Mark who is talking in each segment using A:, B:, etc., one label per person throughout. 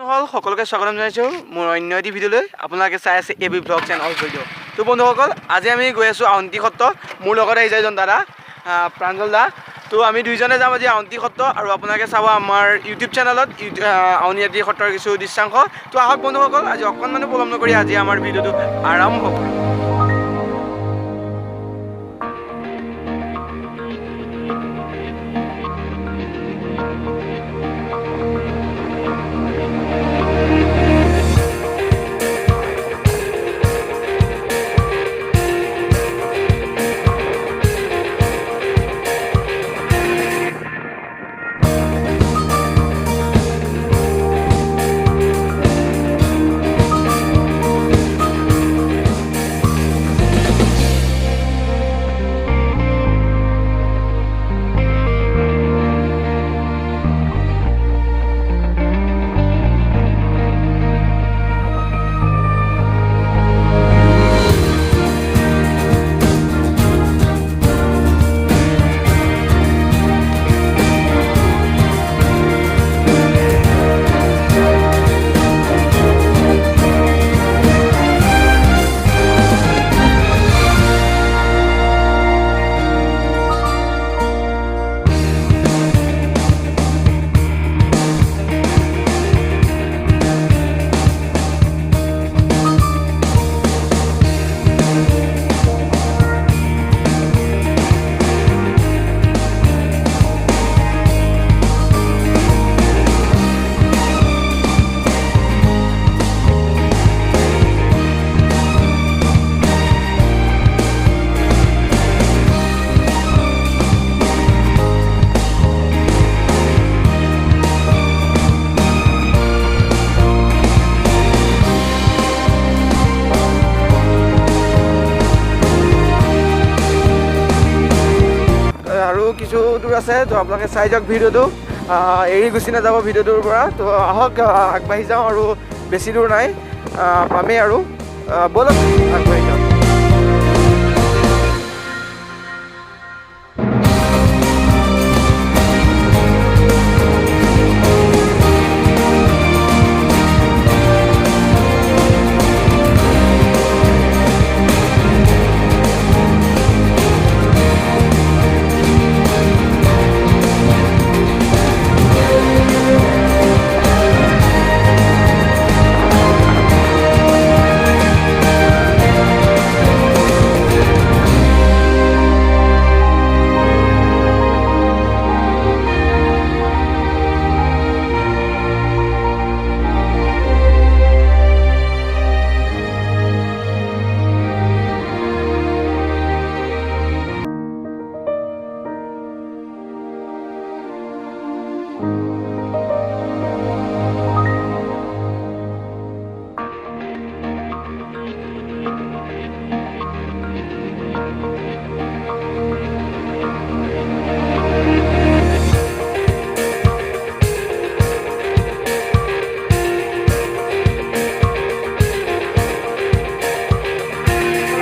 A: বন্ধুসকল সকলোকে স্বাগতম জনাইছোঁ মোৰ অন্য এটি ভিডিঅ'লৈ। আপোনালোকে চাই আছে এবি ব্লগছ এণ্ড অল ভিডিঅ'। তো বন্ধুসকল আজি আমি গৈ আছোঁ আউনীআটী সত্ৰ। মোৰ লগত আহিছে এজন দাদা প্ৰাঞ্জল দা। তো আমি দুইজনে যাম আজি আউনীআটী সত্ৰ আৰু আপোনালোকে চাব আমাৰ ইউটিউব চেনেলত আউনীআটী সত্ৰৰ কিছু দৃশ্যাংশ। তো আহক বন্ধুসকল আজি অকণমানো পলম নকৰি আজি আমাৰ ভিডিঅ'টো আৰম্ভ কৰোঁ। আৰু কিছু দূৰ আছে তো আপোনালোকে চাই যাওক ভিডিঅ'টো এৰি গুচি নাযাব ভিডিঅ'টোৰ পৰা। তো আহক আগবাঢ়ি যাওঁ আৰু বেছি দূৰ নাই পামেই আৰু ব'লক আগবাঢ়ি যাওঁ।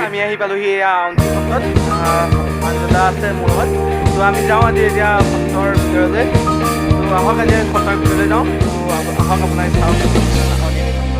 A: আমি আহি পালোহি আউনীআটী সত্ৰত। প্ৰাঞ্জল আছে মোৰ লগত। তো আমি যাওঁ আজি এতিয়া সত্ৰৰ ভিতৰলৈ। তো আহক আজি সত্ৰৰ ভিতৰলৈ যাওঁ। তো আহক আপোনাক চাওক আউনীআটী সত্ৰ।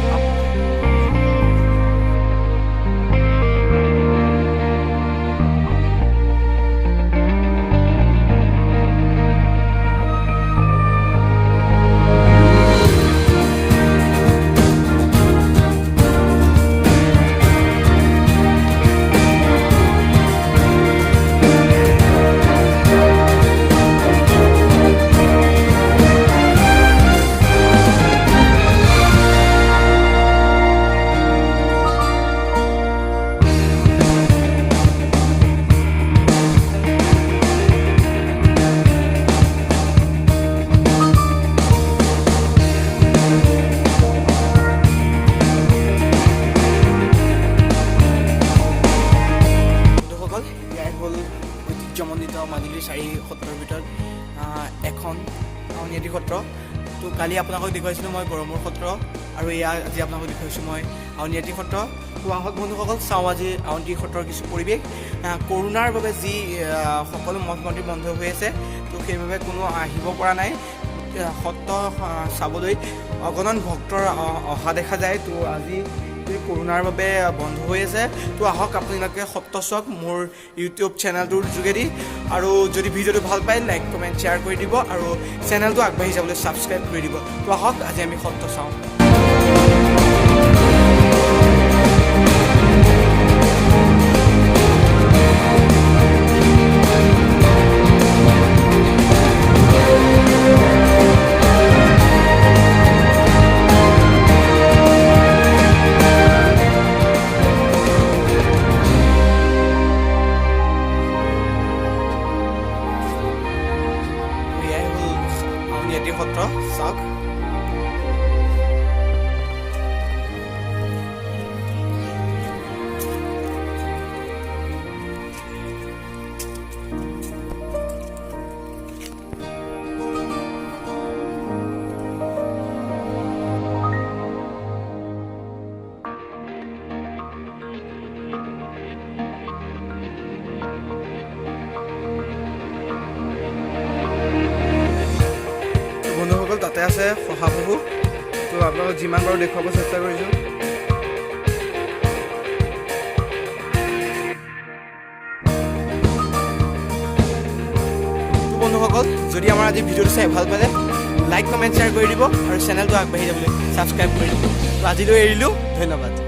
A: ঐতিহ্যমণ্ডিত মাজুলীৰ 4 সত্ৰৰ ভিতৰত এখন আউনীআটী সত্ৰ। তো কালি আপোনালোকক দেখুৱাইছিলোঁ মই গড়মূৰ সত্ৰ আৰু আজি আপোনালোকক দেখুৱাইছোঁ মই আউনীআটী সত্ৰ। তো আহক বন্ধুসকল চাওঁ আজি আউনীআটী সত্ৰৰ কিছু পৰিৱেশ। কৰোণাৰ বাবে যি সকলো মঠ মন্দিৰ বন্ধ হৈ আছে তো সেইবাবে কোনো আহিব পৰা নাই সত্ৰ চাবলৈ। অগণন ভক্তৰ অহা দেখা যায়। তো আজি কৰোণাৰ বাবে বন্ধ হৈ আছে। তো আহক আপোনালোকে সত্ৰ চাওক মোৰ ইউটিউব চেনেলটোৰ যোগেদি। আৰু যদি ভিডিঅ'টো ভাল পায় লাইক কমেণ্ট শ্বেয়াৰ কৰি দিব আৰু চেনেলটো আগবাঢ়ি যাবলৈ ছাবস্ক্ৰাইব কৰি দিব। তো আহক আজি আমি সত্ৰ চাওঁ। আউনীআটী সত্ৰ চাওক। বন্ধুসকল তাতে আছে শহাপহু। তো আপোনালোক যিমান পাৰোঁ দেখুৱাব চেষ্টা কৰিছোঁ। তো বন্ধুসকল যদি আমাৰ আজি ভিডিঅ'টো চাই ভাল পালে লাইক কমেণ্ট শ্বেয়াৰ কৰি দিব আৰু চেনেলটো আগবাঢ়ি যাবলৈ ছাবস্ক্ৰাইব কৰি দিব। তো আজিলৈ এৰিলোঁ, ধন্যবাদ।